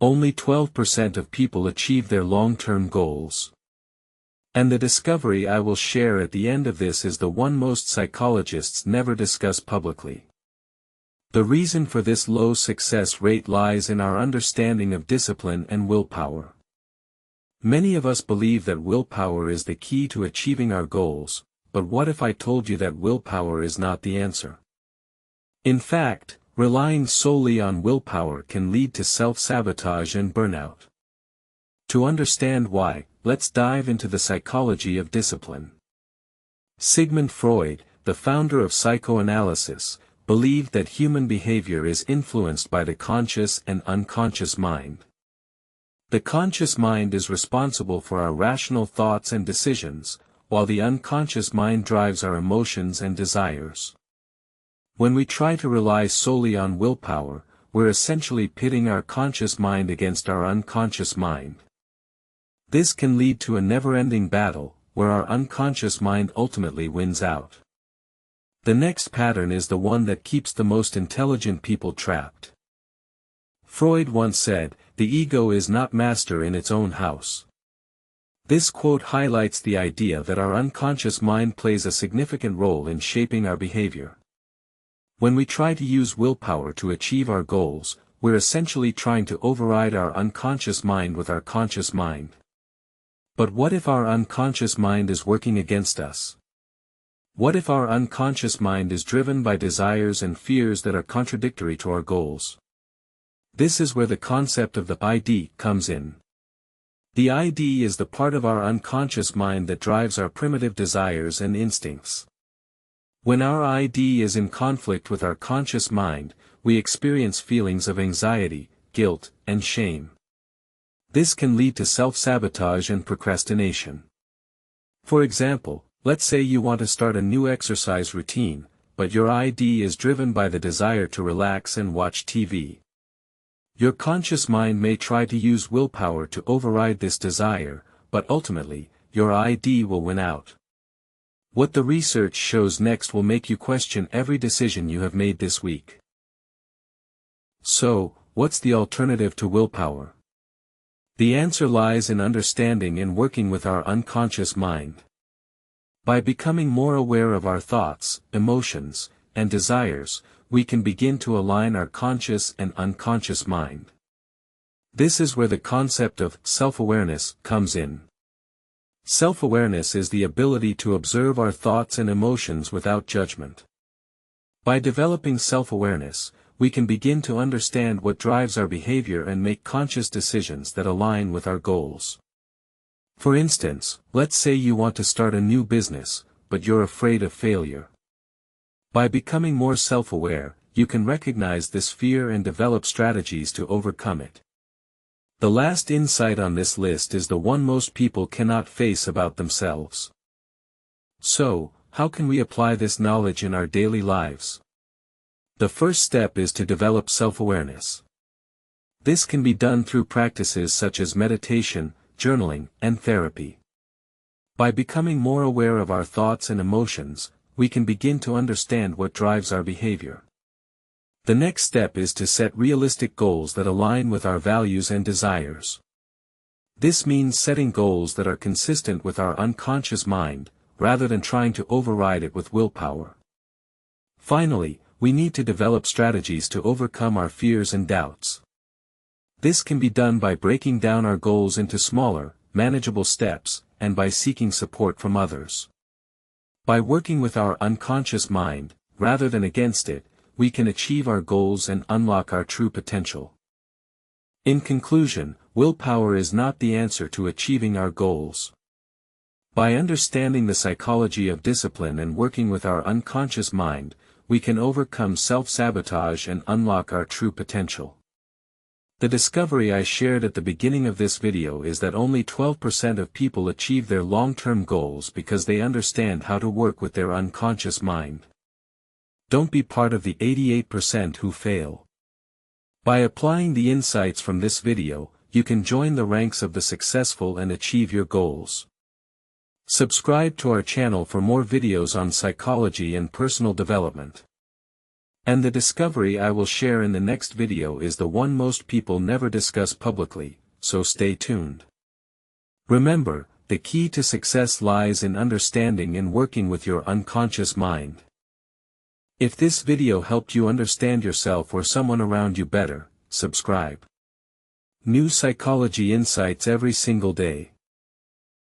Only 12% of people achieve their long-term goals. And the discovery I will share at the end of this is the one most psychologists never discuss publicly. The reason for this low success rate lies in our understanding of discipline and willpower. Many of us believe that willpower is the key to achieving our goals, but what if I told you that willpower is not the answer? In fact, relying solely on willpower can lead to self-sabotage and burnout. To understand why, let's dive into the psychology of discipline. Sigmund Freud, the founder of psychoanalysis, believed that human behavior is influenced by the conscious and unconscious mind. The conscious mind is responsible for our rational thoughts and decisions, while the unconscious mind drives our emotions and desires. When we try to rely solely on willpower, we're essentially pitting our conscious mind against our unconscious mind. This can lead to a never-ending battle, where our unconscious mind ultimately wins out. The next pattern is the one that keeps the most intelligent people trapped. Freud once said, "The ego is not master in its own house." This quote highlights the idea that our unconscious mind plays a significant role in shaping our behavior. When we try to use willpower to achieve our goals, we're essentially trying to override our unconscious mind with our conscious mind. But what if our unconscious mind is working against us? What if our unconscious mind is driven by desires and fears that are contradictory to our goals? This is where the concept of the ID comes in. The ID is the part of our unconscious mind that drives our primitive desires and instincts. When our ID is in conflict with our conscious mind, we experience feelings of anxiety, guilt, and shame. This can lead to self-sabotage and procrastination. For example, let's say you want to start a new exercise routine, but your ID is driven by the desire to relax and watch TV. Your conscious mind may try to use willpower to override this desire, but ultimately, your ID will win out. What the research shows next will make you question every decision you have made this week. So, what's the alternative to willpower? The answer lies in understanding and working with our unconscious mind. By becoming more aware of our thoughts, emotions, and desires, we can begin to align our conscious and unconscious mind. This is where the concept of self-awareness comes in. Self-awareness is the ability to observe our thoughts and emotions without judgment. By developing self-awareness, we can begin to understand what drives our behavior and make conscious decisions that align with our goals. For instance, let's say you want to start a new business, but you're afraid of failure. By becoming more self-aware, you can recognize this fear and develop strategies to overcome it. The last insight on this list is the one most people cannot face about themselves. So, how can we apply this knowledge in our daily lives? The first step is to develop self-awareness. This can be done through practices such as meditation, journaling, and therapy. By becoming more aware of our thoughts and emotions, we can begin to understand what drives our behavior. The next step is to set realistic goals that align with our values and desires. This means setting goals that are consistent with our unconscious mind, rather than trying to override it with willpower. Finally, we need to develop strategies to overcome our fears and doubts. This can be done by breaking down our goals into smaller, manageable steps, and by seeking support from others. By working with our unconscious mind, rather than against it, we can achieve our goals and unlock our true potential. In conclusion, willpower is not the answer to achieving our goals. By understanding the psychology of discipline and working with our unconscious mind, we can overcome self-sabotage and unlock our true potential. The discovery I shared at the beginning of this video is that only 12% of people achieve their long-term goals because they understand how to work with their unconscious mind. Don't be part of the 88% who fail. By applying the insights from this video, you can join the ranks of the successful and achieve your goals. Subscribe to our channel for more videos on psychology and personal development. And the discovery I will share in the next video is the one most people never discuss publicly, so stay tuned. Remember, the key to success lies in understanding and working with your unconscious mind. If this video helped you understand yourself or someone around you better, subscribe. New psychology insights every single day.